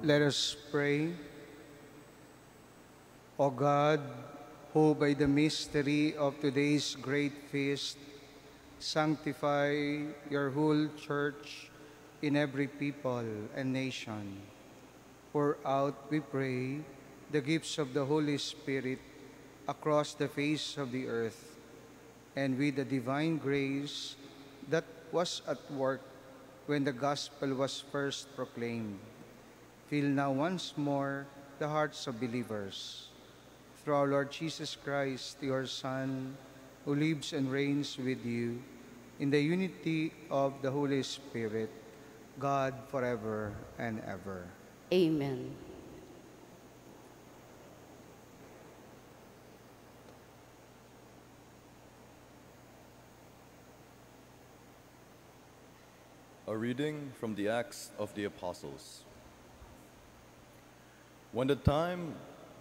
Let us pray. O God, who by the mystery of today's great feast sanctify your whole church in every people and nation, pour out, we pray, the gifts of the Holy Spirit across the face of the earth, and with the divine grace that was at work when the gospel was first proclaimed, fill now once more the hearts of believers. Through our Lord Jesus Christ, your Son, who lives and reigns with you in the unity of the Holy Spirit, God forever and ever. Amen. A reading from the Acts of the Apostles. When the time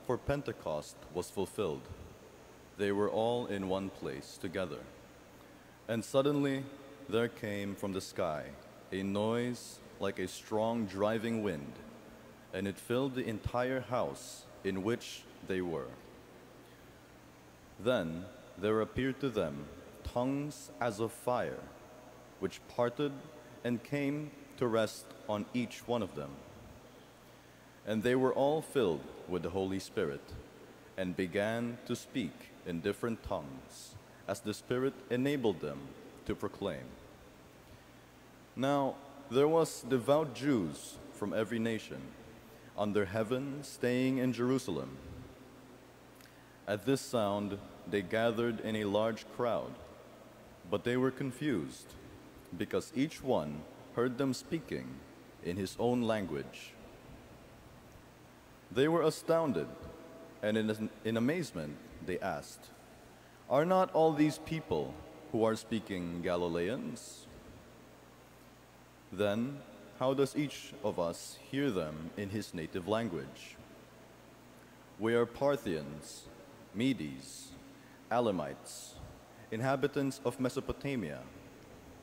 for Pentecost was fulfilled, they were all in one place together. And suddenly there came from the sky a noise like a strong driving wind, and it filled the entire house in which they were. Then there appeared to them tongues as of fire, which parted and came to rest on each one of them. And they were all filled with the Holy Spirit, and began to speak in different tongues, as the Spirit enabled them to proclaim. Now there was devout Jews from every nation under heaven staying in Jerusalem. At this sound they gathered in a large crowd, but they were confused, because each one heard them speaking in his own language. They were astounded, and in amazement they asked, "Are not all these people who are speaking Galileans? Then how does each of us hear them in his native language? We are Parthians, Medes, Elamites, inhabitants of Mesopotamia,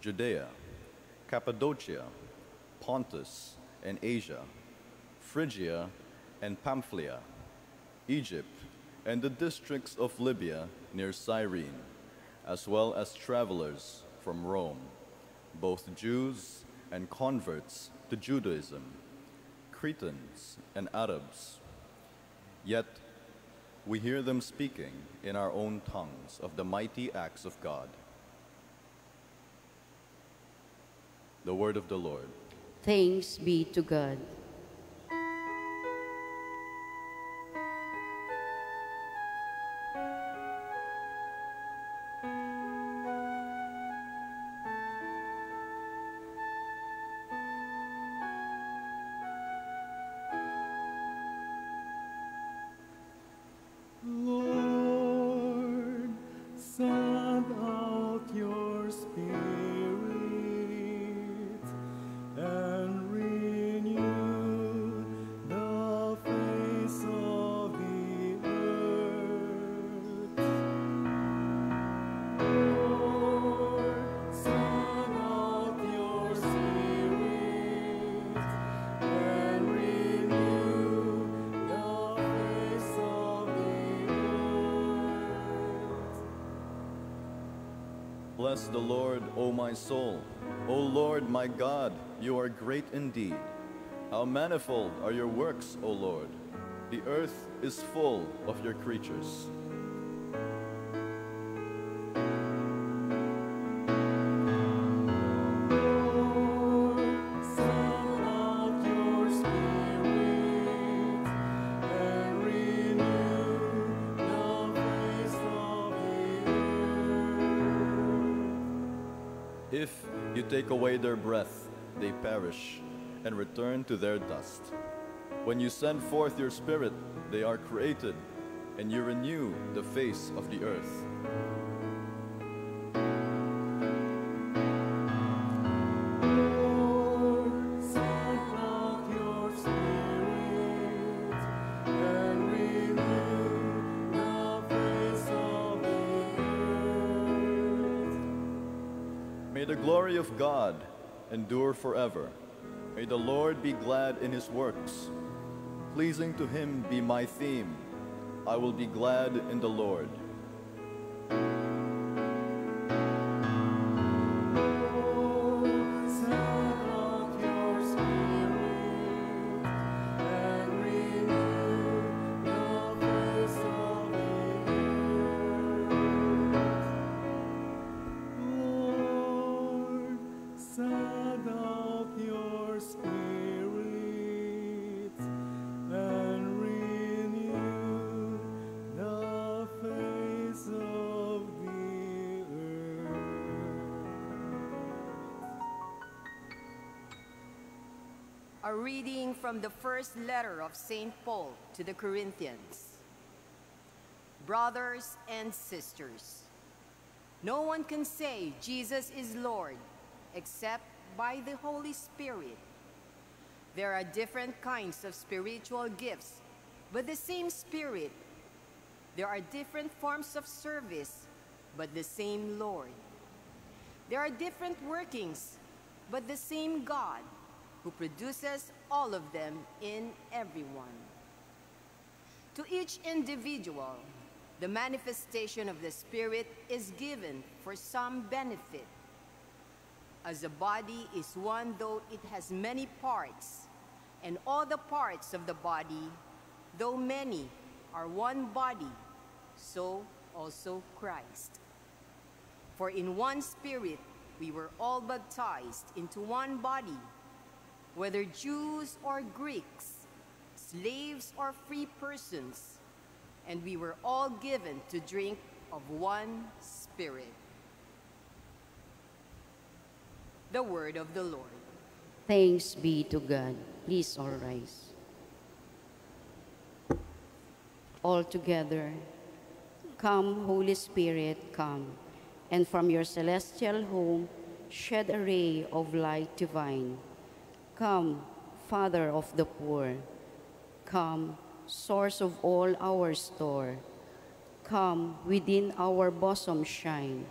Judea, Cappadocia, Pontus and Asia, Phrygia and Pamphylia, Egypt, and the districts of Libya near Cyrene, as well as travelers from Rome, both Jews and converts to Judaism, Cretans and Arabs. Yet we hear them speaking in our own tongues of the mighty acts of God." The word of the Lord. Thanks be to God. Lord, send out your Spirit and renew the face of the earth. Lord, send out your Spirit and renew the face of the earth. Bless the Lord, O my soul. O Lord, my God, you are great indeed. How manifold are your works, O Lord. The earth is full of your creatures. Send out your Spirit and renew the face of the earth. If you take away their breath, they perish and return to their dust. When you send forth your Spirit, they are created, and you renew the face of the earth. Lord, send out your Spirit and renew the face of the earth. May the glory of God endure forever. May the Lord be glad in his works. Pleasing to him be my theme. I will be glad in the Lord. Send out your Spirit and renew the face of the earth. A reading from the first letter of St. Paul to the Corinthians. Brothers and sisters, no one can say Jesus is Lord except by the Holy Spirit. There are different kinds of spiritual gifts, but the same Spirit. There are different forms of service, but the same Lord. There are different workings, but the same God, who produces all of them in everyone. To each individual, the manifestation of the Spirit is given for some benefit. As a body is one though it has many parts, and all the parts of the body, though many, are one body, so also Christ. For in one Spirit we were all baptized into one body, whether Jews or Greeks, slaves or free persons, and we were all given to drink of one Spirit. The word of the Lord. Thanks be to God. Please all rise. All together, come, Holy Spirit, come, and from your celestial home shed a ray of light divine. Come, Father of the poor. Come, source of all our store. Come, within our bosom shine.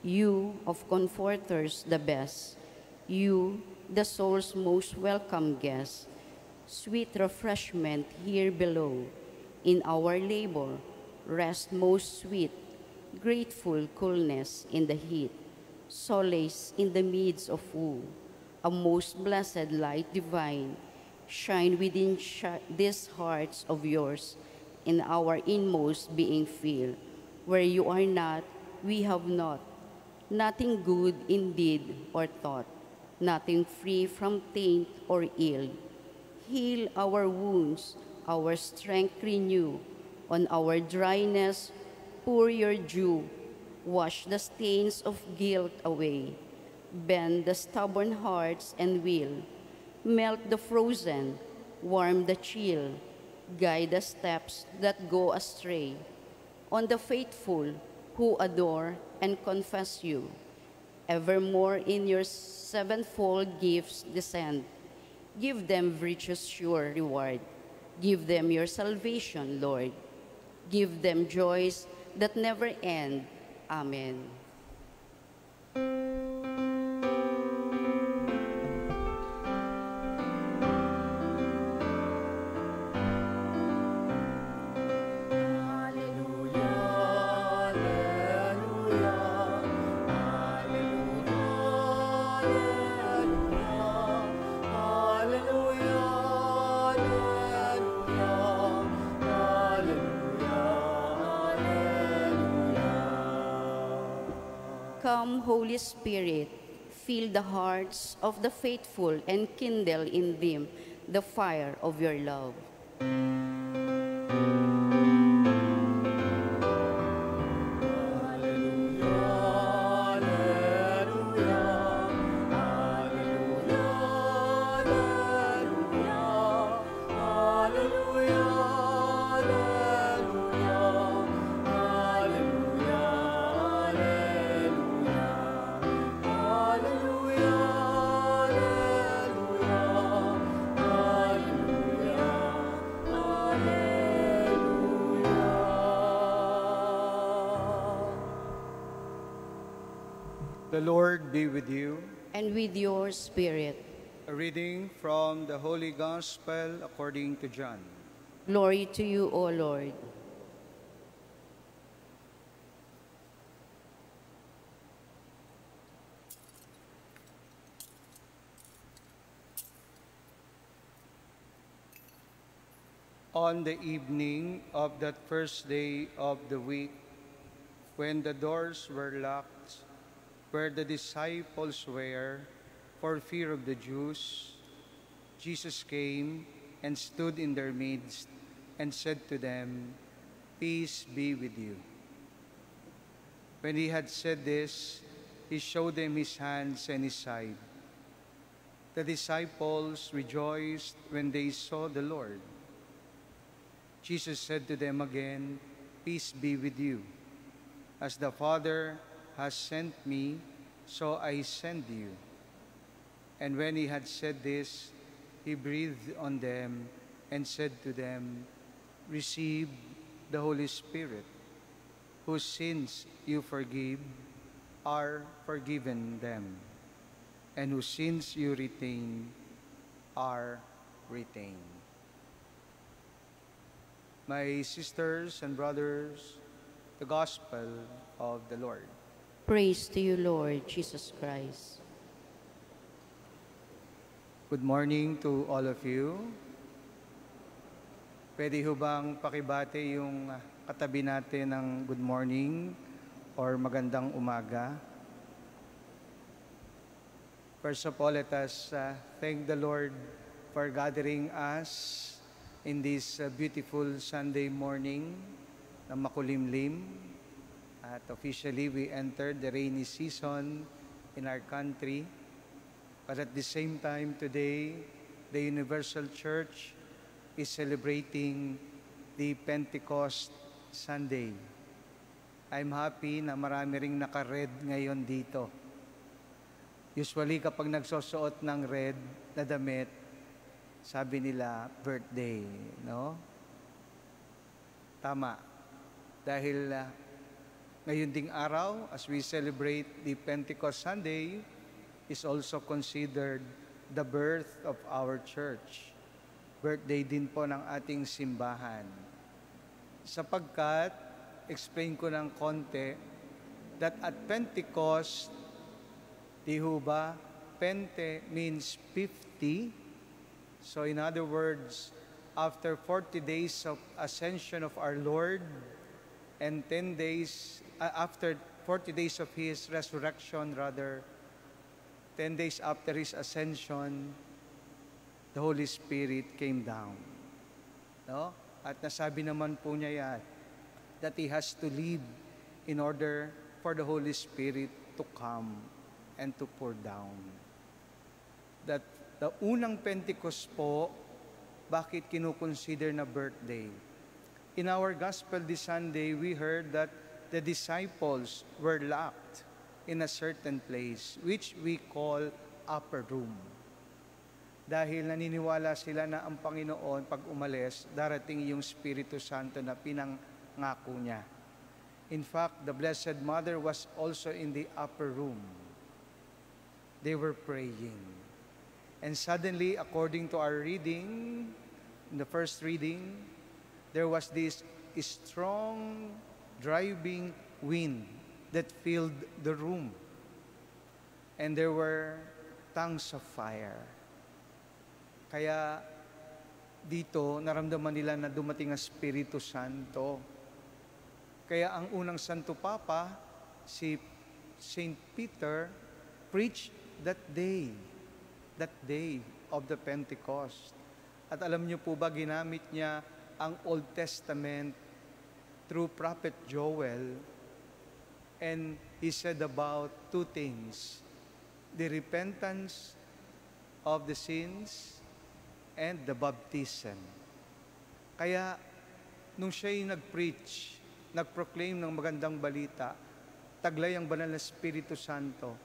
You of comforters the best, you the soul's most welcome guest. Sweet refreshment here below, in our labor, rest most sweet, grateful coolness in the heat, solace in the midst of woe, a most blessed light divine, shine within these hearts of yours, in our inmost being feel. Where you are not, we have not, nothing good in deed or thought, nothing free from taint or ill. Heal our wounds, our strength renew, on our dryness pour your dew, wash the stains of guilt away, bend the stubborn hearts and will, melt the frozen, warm the chill, guide the steps that go astray, on the faithful who adore and confess you. Evermore in your sevenfold gifts descend. Give them virtue's sure reward. Give them your salvation, Lord. Give them joys that never end. Amen. Come, Holy Spirit, fill the hearts of the faithful and kindle in them the fire of your love. The Lord be with you. And with your spirit. A reading from the Holy Gospel according to John. Glory to you, O Lord. On the evening of that first day of the week, when the doors were locked, where the disciples were, for fear of the Jews, Jesus came and stood in their midst and said to them, "Peace be with you." When he had said this, he showed them his hands and his side. The disciples rejoiced when they saw the Lord. Jesus said to them again, "Peace be with you. As the Father has sent me, so I send you." And when he had said this, he breathed on them and said to them, "Receive the Holy Spirit. Whose sins you forgive are forgiven them, and whose sins you retain are retained." My sisters and brothers, the Gospel of the Lord. Praise to you, Lord Jesus Christ. Good morning to all of you. Pwede ho bang pakibate yung katabi natin ng good morning or magandang umaga? First of all, let us thank the Lord for gathering us in this beautiful Sunday morning na makulimlim. At officially, we entered the rainy season in our country. But at the same time today, the Universal Church is celebrating the Pentecost Sunday. I'm happy na marami ring naka-red ngayon dito. Usually kapag nagsusuot ng red na damit, sabi nila birthday, no? Tama. Dahil ngayon ding araw, as we celebrate the Pentecost Sunday, is also considered the birth of our church. Birthday din po ng ating simbahan. Sapagkat, explain ko ng konti, that at Pentecost, di ho ba, Pente means 50. So in other words, after 40 days of ascension of our Lord, and 10 days, after 40 days of His resurrection, 10 days after His ascension, the Holy Spirit came down. No? At nasabi naman po niya yan, that He has to leave in order for the Holy Spirit to come and to pour down. That the unang Pentecost po, bakit kinukonsider na birthday? In our gospel this Sunday, we heard that the disciples were locked in a certain place, which we call upper room. Dahil naniniwala sila na ang Panginoon, pag umalis, darating yung Espiritu Santo na pinangako niya. In fact, the Blessed Mother was also in the upper room. They were praying. And suddenly, according to our reading, in the first reading, there was this strong driving wind that filled the room. And there were tongues of fire. Kaya dito, naramdaman nila na dumating ang Espiritu Santo. Kaya ang unang Santo Papa, si Saint Peter, preached that day of the Pentecost. At alam niyo po ba, ginamit niya ang Old Testament through Prophet Joel, and he said about two things: the repentance of the sins and the baptism. Kaya, nung siya'y nag-preach, nag-proclaim ng magandang balita, taglay ang banal na Espiritu Santo,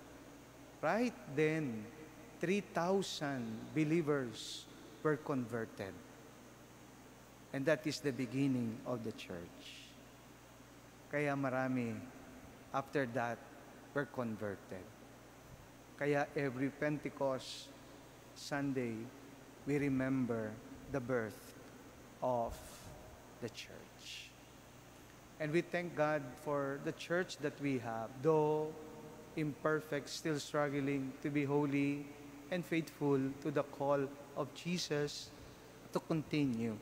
right then, 3,000 believers were converted. And that is the beginning of the church. Kaya marami, after that, were converted. Kaya every Pentecost, Sunday, we remember the birth of the church. And we thank God for the church that we have, though imperfect, still struggling to be holy and faithful to the call of Jesus to continue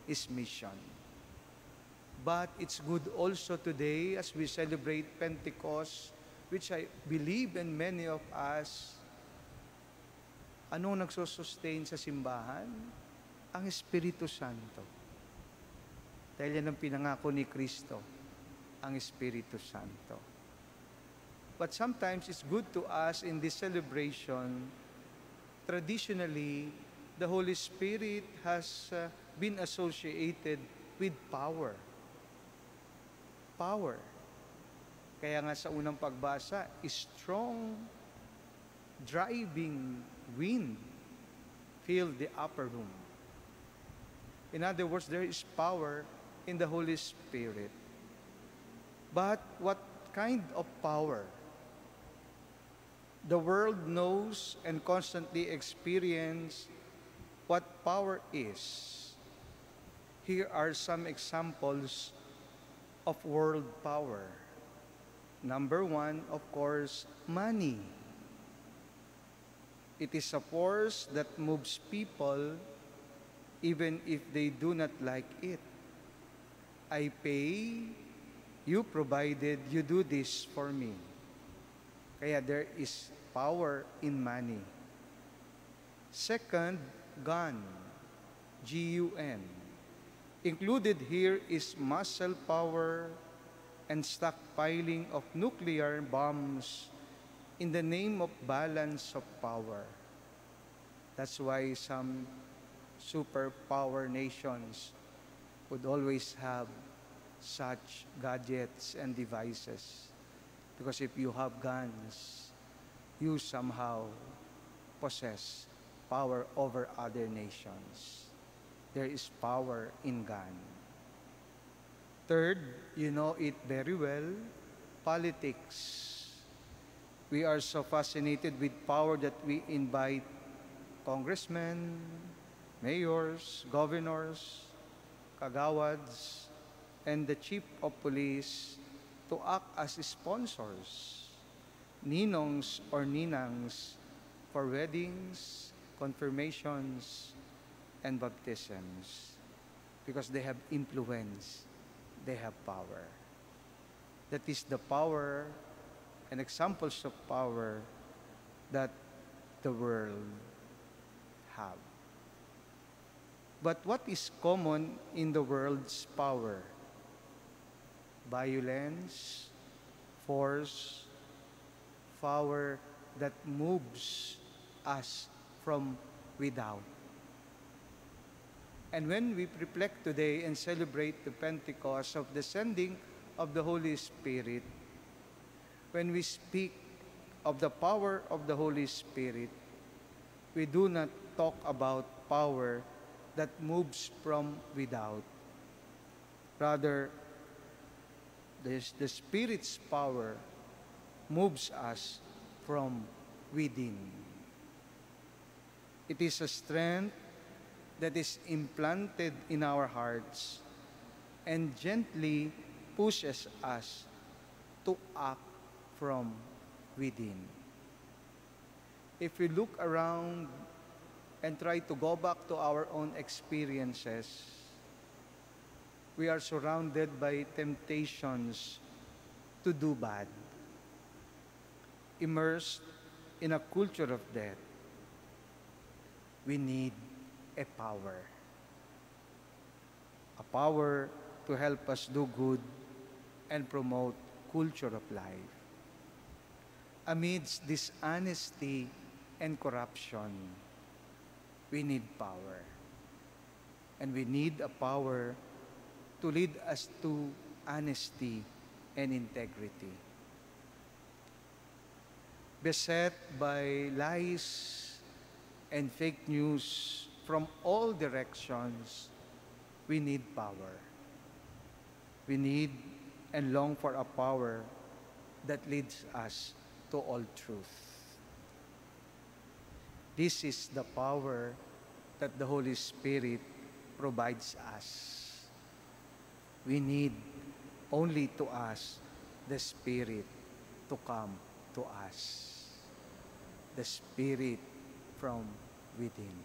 His mission. But it's good also today as we celebrate Pentecost, which I believe and many of us, anong nagsusustain sa simbahan? Ang Espiritu Santo. Dahil yan ang pinangako ni Kristo, ang Espiritu Santo. But sometimes it's good to us in this celebration, traditionally, the Holy Spirit has been associated with power. Power. Kaya nga sa unang pagbasa, strong, driving wind filled the upper room. In other words, there is power in the Holy Spirit. But what kind of power? The world knows and constantly experiences what power is. Here are some examples of world power. Number one, of course, money. It is a force that moves people even if they do not like it. I pay, you provided, you do this for me. Kaya there is power in money. Second, gun. G-U-N. Included here is muscle power and stockpiling of nuclear bombs in the name of balance of power. That's why some superpower nations would always have such gadgets and devices. Because if you have guns, you somehow possess power over other nations. There is power in gun. Third, you know it very well, politics. We are so fascinated with power that we invite congressmen, mayors, governors, kagawads, and the chief of police to act as sponsors, ninongs or ninangs for weddings, confirmations, and baptisms, because they have influence, they have power. That is the power and examples of power that the world have. But what is common in the world's power? Violence, force, power that moves us from without. And when we reflect today and celebrate the Pentecost of the sending of the Holy Spirit, when we speak of the power of the Holy Spirit, we do not talk about power that moves from without. Rather, the Spirit's power moves us from within. It is a strength that is implanted in our hearts and gently pushes us to act from within. If we look around and try to go back to our own experiences, we are surrounded by temptations to do bad, immersed in a culture of death. We need a power to help us do good and promote culture of life. Amidst dishonesty and corruption, we need power. And we need a power to lead us to honesty and integrity. Beset by lies and fake news from all directions, we need power. We need and long for a power that leads us to all truth. This is the power that the Holy Spirit provides us. We need only to ask the Spirit to come to us. The Spirit from within.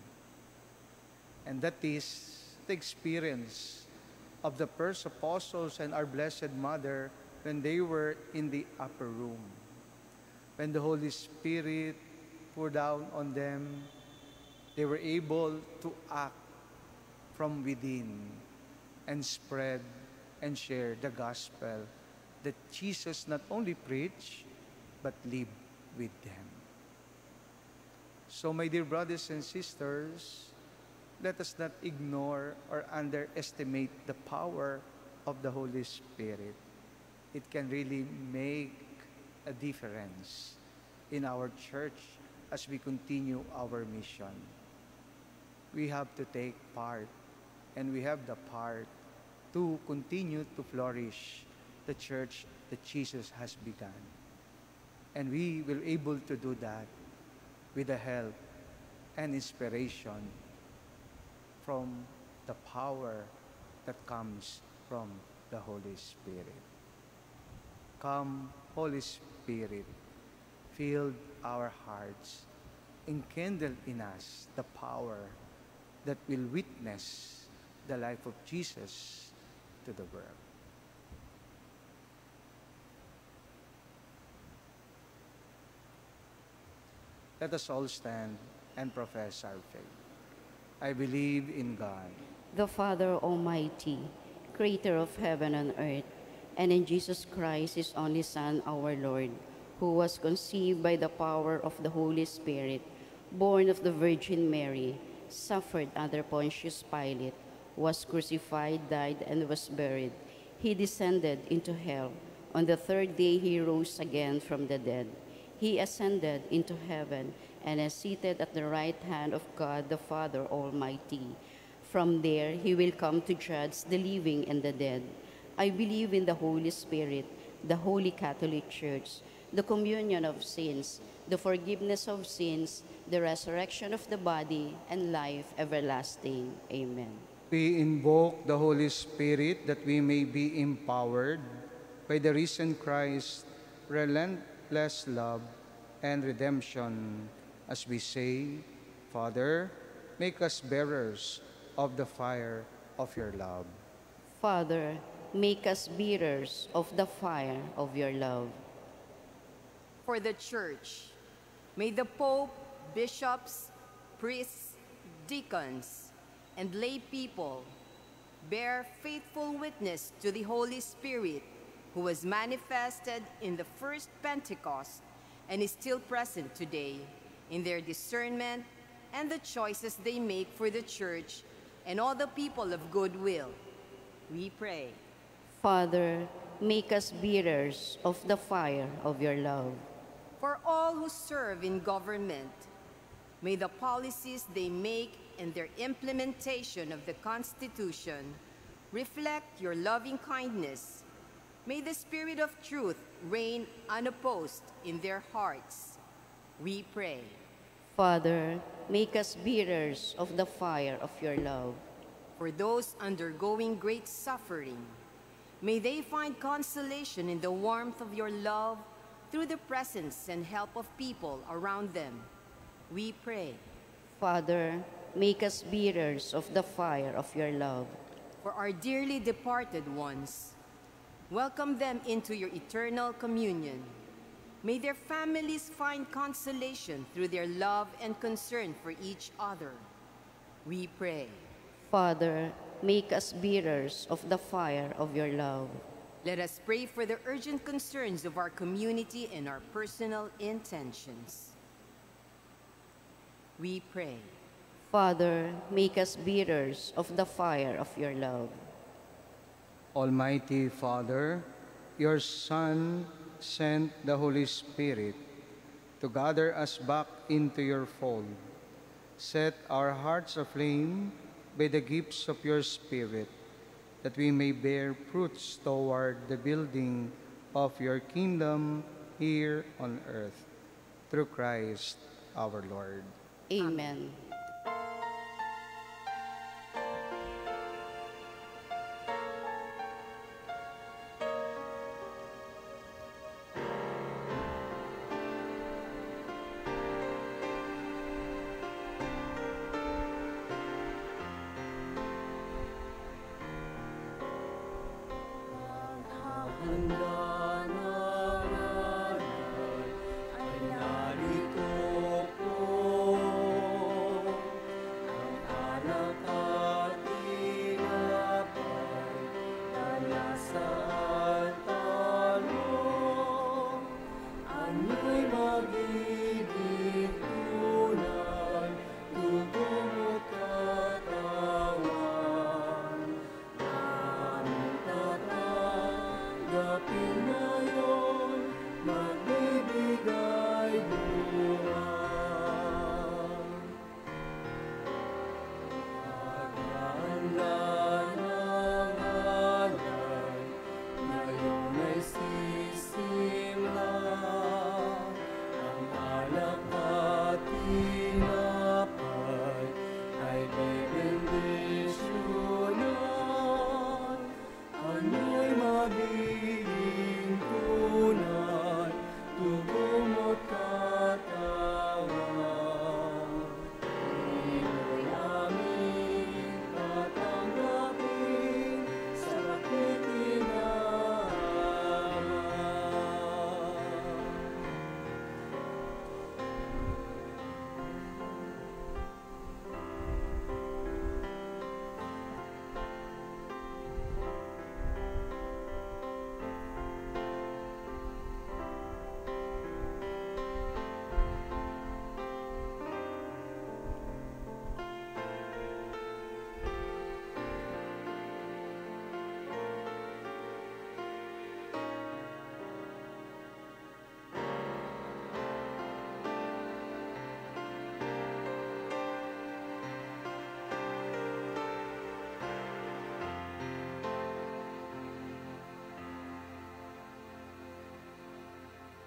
And that is the experience of the first apostles and our Blessed Mother when they were in the upper room. When the Holy Spirit poured down on them, they were able to act from within and spread and share the gospel that Jesus not only preached, but lived with them. So, my dear brothers and sisters, let us not ignore or underestimate the power of the Holy Spirit. It can really make a difference in our church as we continue our mission. We have to take part, and we have the part to continue to flourish the church that Jesus has begun. And we will able to do that with the help and inspiration from the power that comes from the Holy Spirit. Come, Holy Spirit, fill our hearts, enkindle in us the power that will witness the life of Jesus to the world. Let us all stand and profess our faith. I believe in God, the Father Almighty, creator of heaven and earth, and in Jesus Christ, his only Son, our Lord, who was conceived by the power of the Holy Spirit, born of the Virgin Mary, suffered under Pontius Pilate, was crucified, died, and was buried. He descended into hell. On the third day he rose again from the dead. He ascended into heaven and is seated at the right hand of God the Father Almighty. From there he will come to judge the living and the dead. I believe in the Holy Spirit, the Holy Catholic Church, the communion of saints, the forgiveness of sins, the resurrection of the body, and life everlasting. Amen. we invoke the Holy Spirit that we may be empowered by the risen Christ's relentless love and redemption as we say, Father, make us bearers of the fire of your love. Father, make us bearers of the fire of your love. For the Church, may the Pope, bishops, priests, deacons, and lay people bear faithful witness to the Holy Spirit, who was manifested in the first Pentecost and is still present today in their discernment and the choices they make for the Church and all the people of goodwill. We pray. Father, make us bearers of the fire of your love. For all who serve in government, may the policies they make and their implementation of the Constitution reflect your loving kindness. May the Spirit of truth reign unopposed in their hearts. We pray. Father, make us bearers of the fire of your love. For those undergoing great suffering, may they find consolation in the warmth of your love through the presence and help of people around them. We pray. Father, make us bearers of the fire of your love. For our dearly departed ones, welcome them into your eternal communion. May their families find consolation through their love and concern for each other. We pray. Father, make us bearers of the fire of your love. Let us pray for the urgent concerns of our community and our personal intentions. We pray. Father, make us bearers of the fire of your love. Almighty Father, your Son sent the Holy Spirit to gather us back into your fold. Set our hearts aflame by the gifts of your Spirit, that we may bear fruits toward the building of your kingdom here on earth. Through Christ our Lord. Amen.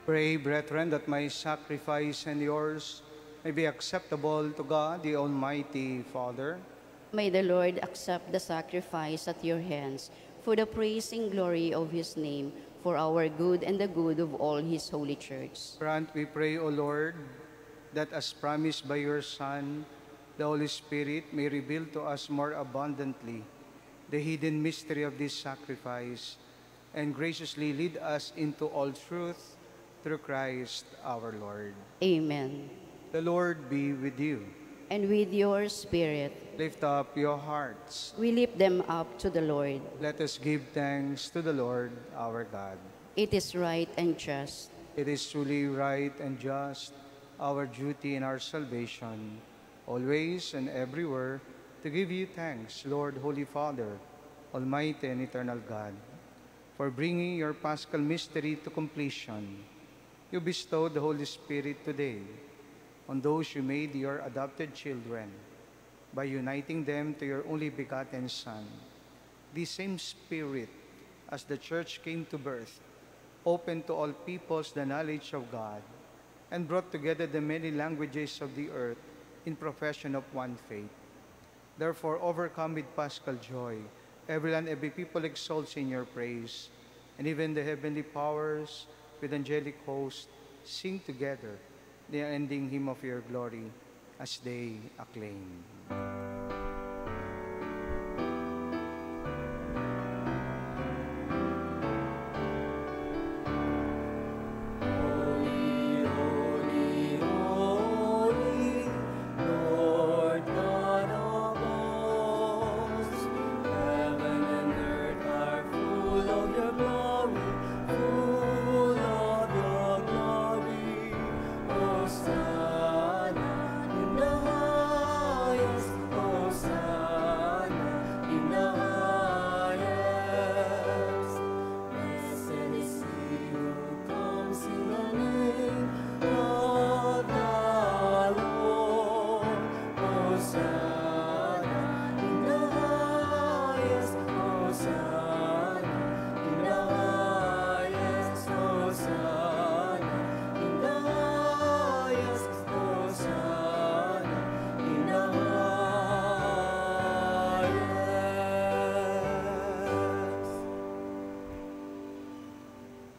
Pray, brethren, that my sacrifice and yours may be acceptable to God, the Almighty Father. May the Lord accept the sacrifice at your hands for the praise and glory of his name, for our good and the good of all his holy church. Grant, we pray, O Lord, that as promised by your Son, the Holy Spirit may reveal to us more abundantly the hidden mystery of this sacrifice and graciously lead us into all truth through Christ our Lord. Amen. The Lord be with you. And with your spirit, Lift up your hearts. we lift them up to the Lord. Let us give thanks to the Lord our God. It is right and just. It is truly right and just, our duty and our salvation, always and everywhere, to give you thanks, Lord, Holy Father, Almighty and eternal God, for bringing your Paschal mystery to completion. You bestowed the Holy Spirit today on those you made your adopted children by uniting them to your only begotten Son. This same Spirit, as the Church came to birth, opened to all peoples the knowledge of God, and brought together the many languages of the earth in profession of one faith. Therefore, overcome with paschal joy, every land, every people exalts in your praise, and even the heavenly powers with angelic hosts sing together the unending hymn of your glory as they acclaim. Hosanna in the highest.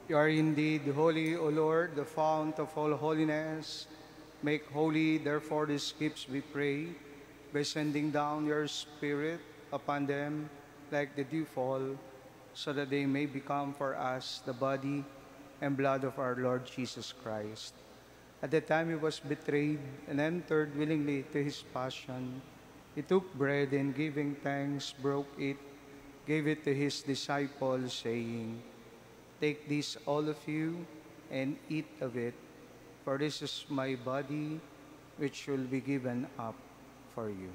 You are indeed holy, O Lord, the fount of all holiness. Make holy, therefore, these gifts, we pray, by sending down your Spirit upon them like the dewfall, so that they may become for us the body and blood of our Lord Jesus Christ. At the time he was betrayed and entered willingly to his passion, he took bread and giving thanks, broke it, gave it to his disciples, saying, "Take this, all of you, and eat of it, for this is my body, which will be given up for you."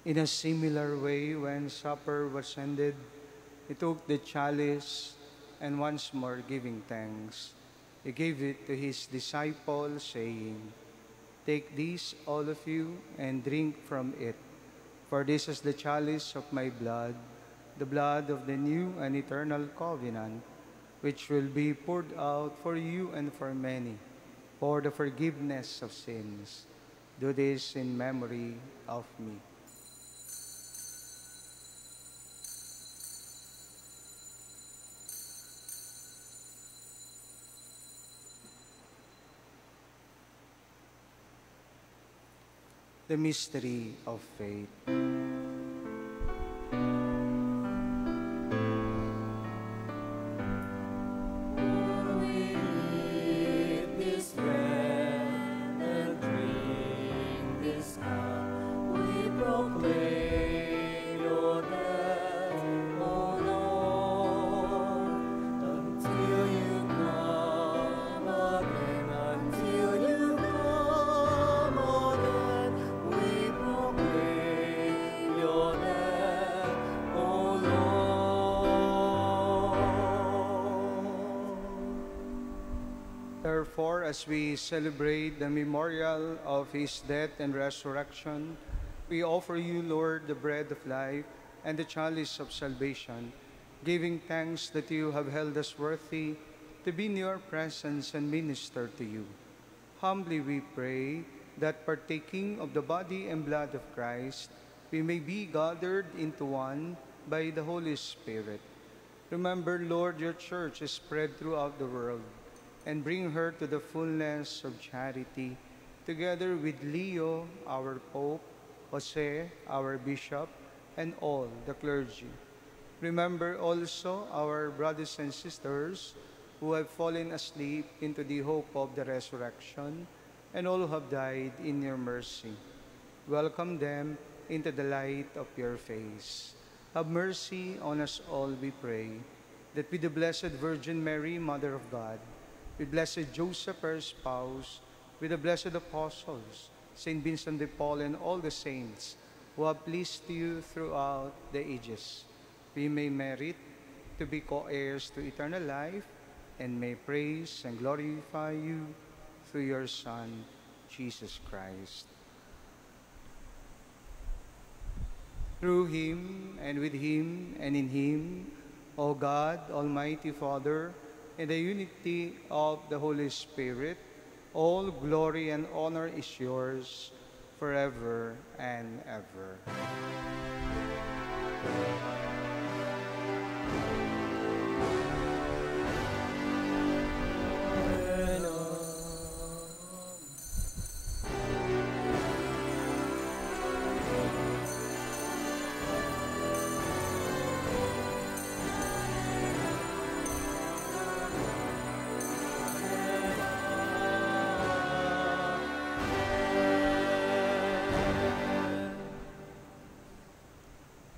In a similar way, when supper was ended, he took the chalice, and once more giving thanks, he gave it to his disciples, saying, "Take this, all of you, and drink from it, for this is the chalice of my blood, the blood of the new and eternal covenant, which will be poured out for you and for many, for the forgiveness of sins. Do this in memory of me." The mystery of faith. Therefore, as we celebrate the memorial of his death and resurrection, we offer you, Lord, the bread of life and the chalice of salvation, giving thanks that you have held us worthy to be in your presence and minister to you. Humbly we pray that partaking of the body and blood of Christ, we may be gathered into one by the Holy Spirit. Remember, Lord, your church is spread throughout the world, and bring her to the fullness of charity, together with Leo, our Pope, Jose, our Bishop, and all the clergy. Remember also our brothers and sisters who have fallen asleep into the hope of the resurrection, and all who have died in your mercy. Welcome them into the light of your face. Have mercy on us all, we pray, that with the Blessed Virgin Mary, Mother of God, with Blessed Joseph, her spouse, with the blessed apostles, Saint Vincent de Paul, and all the saints who have pleased you throughout the ages, we may merit to be co-heirs to eternal life, and may praise and glorify you through your Son, Jesus Christ. Through him, and with him, and in him, O God, Almighty Father, in the unity of the Holy Spirit, all glory and honor is yours forever and ever.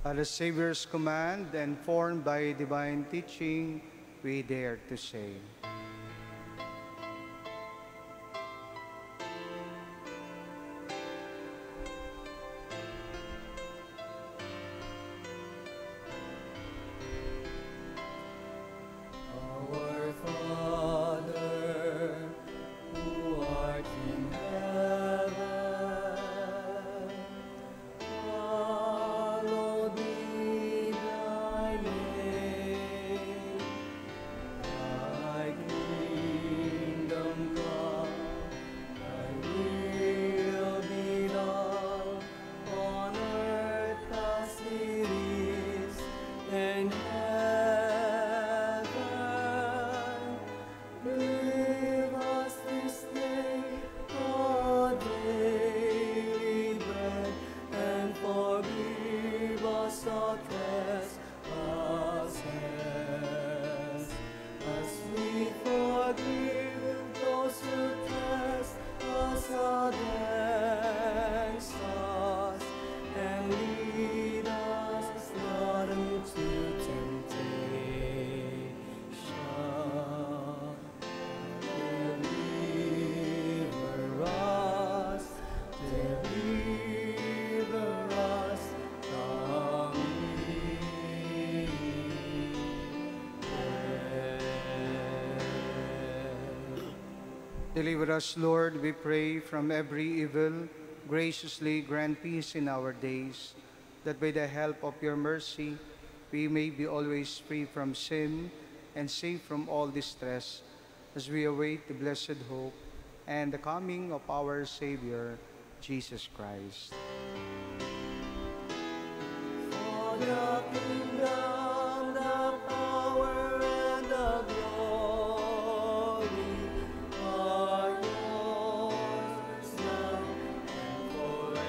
At the Savior's command and formed by divine teaching, we dare to say, Our Father, who art in heaven, hallowed be thy name. Thy kingdom Deliver us, Lord, we pray, from every evil. Graciously grant peace in our days, that by the help of your mercy, we may be always free from sin and safe from all distress, as we await the blessed hope and the coming of our Savior, Jesus Christ. For the kingdom, the power, and the glory are yours now and forever.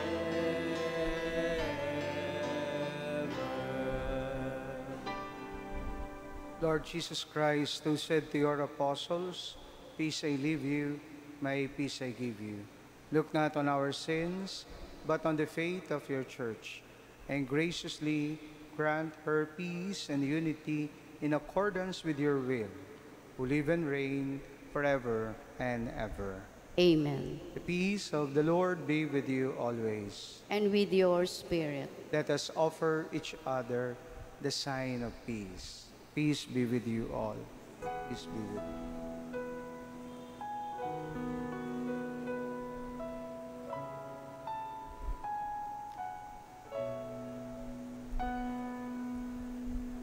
Lord Jesus Christ, who said to your apostles, "Peace I leave you, my peace I give you," look not on our sins, but on the faith of your church, and graciously grant her peace and unity in accordance with your will, who live and reign forever and ever. Amen. The peace of the Lord be with you always. And with your spirit. Let us offer each other the sign of peace. Peace be with you all. Peace be with you.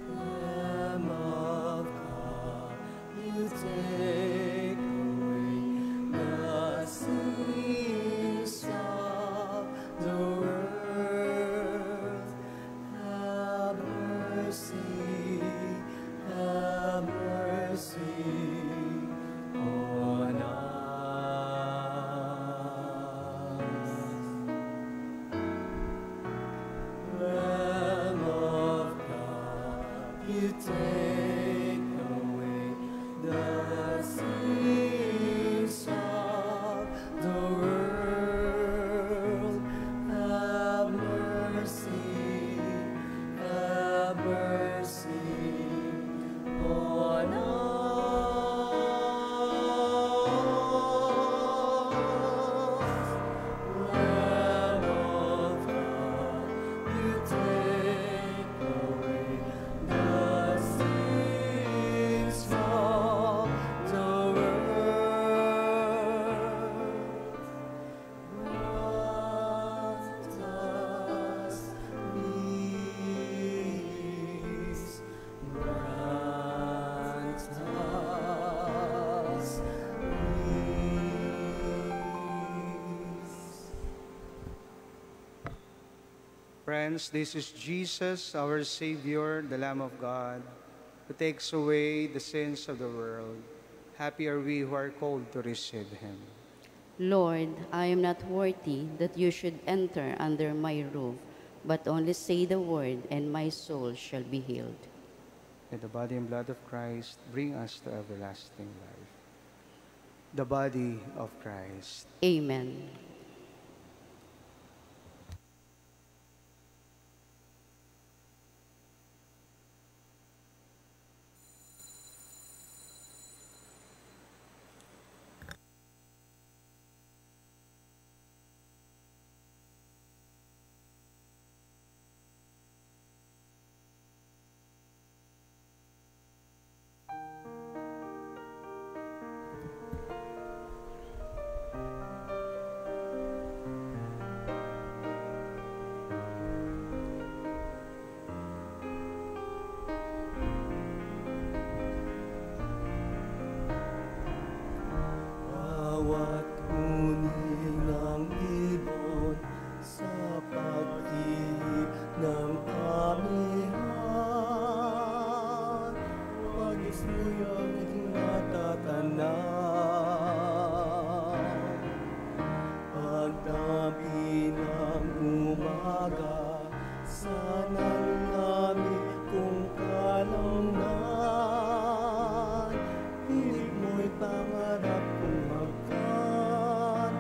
Lamb of God, you take away the sins of the world. Have mercy on us. Lamb of God, you take away the sins of the world. Have mercy on us. Lamb of God, you take away the sins of the world. Grant us peace. Grant us peace. Friends, this is Jesus, our Savior, the Lamb of God, who takes away the sins of the world. Happy are we who are called to receive him. Lord, I am not worthy that you should enter under my roof, but only say the word, and my soul shall be healed. May the body and blood of Christ bring us to everlasting life. The body of Christ. Amen. Bawat huni ng ibon sa pag-ibig ng amihan, pag-is mo'y aking natatanaw. Pagdami ng umaga, sana'y namin kung kalamnan, pinig mo'y pangarap kong magkan.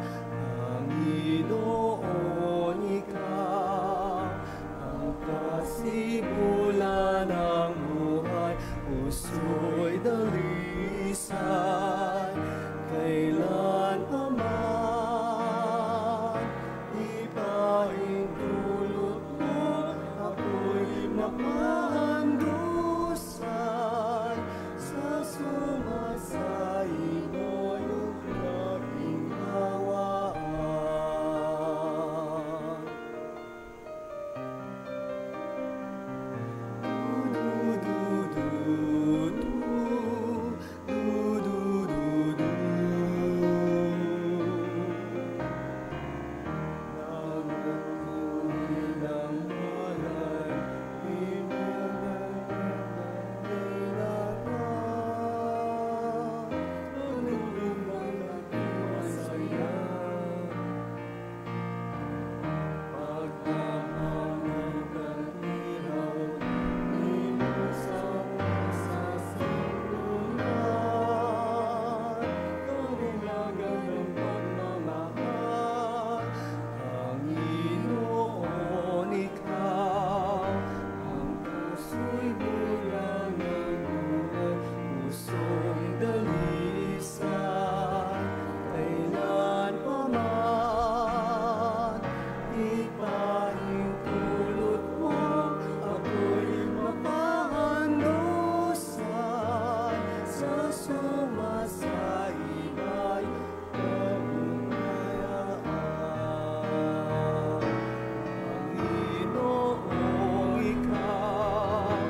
Panginoon, ikaw ang kasibulan ng buhay, puso'y dalisay, kailan pa man ipahintulot mo ako'y ipahintulot mo, ako'y mapahandusay sa sumasaybay kabunayaan. Panginoong Ikaw ang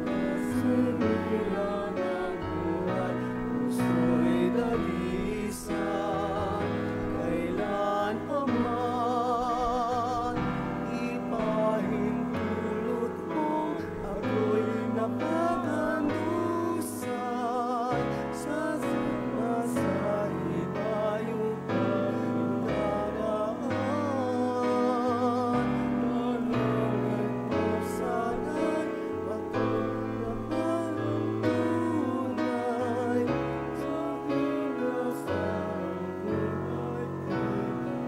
kasimulan ng buhay, puso'y dalisan, kailan pa man ipahintulot mo, ako'y napaghandusay sa sumasaybayong pagdaraan. Dalangin mo sana'y matunapan ang tunay sa pinasang buhay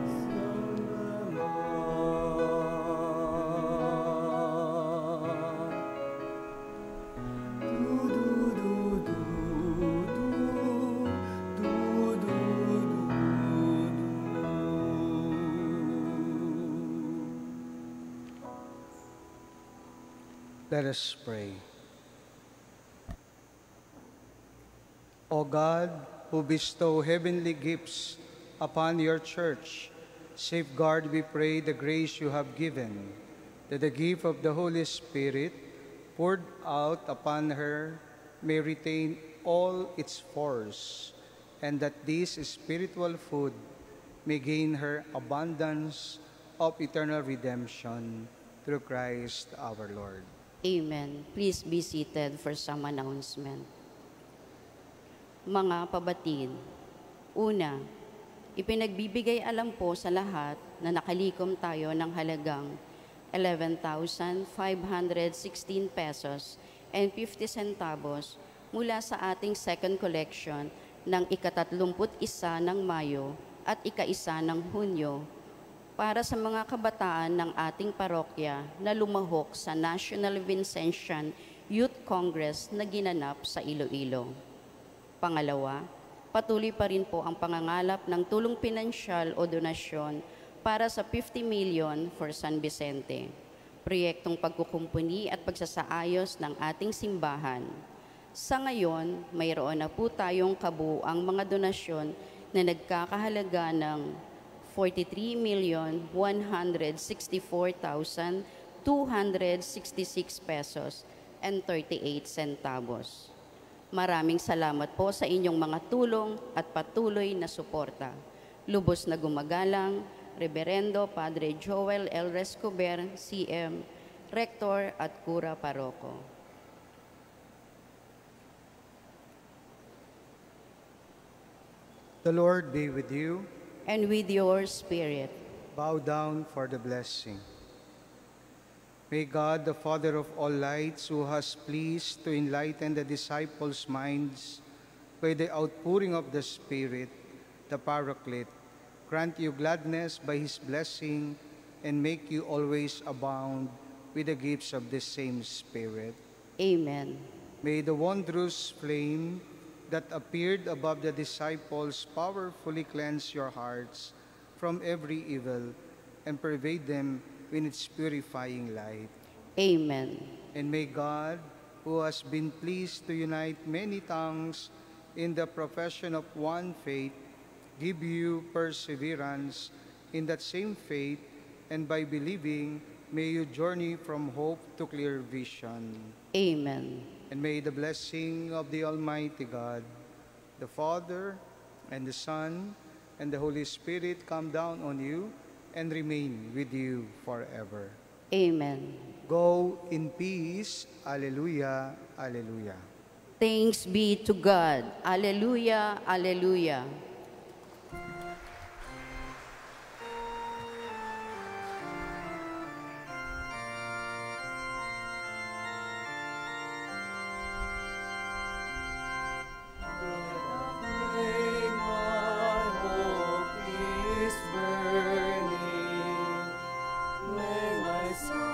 isang Let us pray. O God, who bestow heavenly gifts upon your church, safeguard, we pray, the grace you have given, that the gift of the Holy Spirit poured out upon her may retain all its force, and that this spiritual food may gain her abundance of eternal redemption through Christ our Lord. Amen. Please be seated for some announcement. Mga pabatid. Una, ipinagbibigay alam po sa lahat na nakalikom tayo ng halagang 11,516 pesos and 50 centavos mula sa ating second collection ng ika-31 ng Mayo at ika-1 ng Hunyo para sa mga kabataan ng ating parokya na lumahok sa National Vincentian Youth Congress na ginanap sa Iloilo. Pangalawa, patuloy pa rin po ang pangangalap ng tulong pinansyal o donasyon para sa 50 million for San Vicente, proyektong pagkukumpuni at pagsasaayos ng ating simbahan. Sa ngayon, mayroon na po tayong kabuuang mga donasyon na nagkakahalaga ng 43,164,266 pesos and 38 centavos. Maraming salamat po sa inyong mga tulong at patuloy na suporta. Lubos na gumagalang, Reverendo Padre Joel L. Rescober, CM, Rector at Cura Paroko. The Lord be with you. And with your spirit. Bow down for the blessing. May God, the Father of all lights, who has pleased to enlighten the disciples' minds by the outpouring of the Spirit, the Paraclete, grant you gladness by his blessing and make you always abound with the gifts of the same Spirit. Amen. May the wondrous flame that appeared above the disciples powerfully cleanse your hearts from every evil and pervade them with its purifying light. Amen. And may God, who has been pleased to unite many tongues in the profession of one faith, give you perseverance in that same faith, and by believing, may you journey from hope to clear vision. Amen. And may the blessing of the Almighty God, the Father, and the Son, and the Holy Spirit come down on you and remain with you forever. Amen. Go in peace. Alleluia, alleluia. Thanks be to God. Alleluia, alleluia. May my soul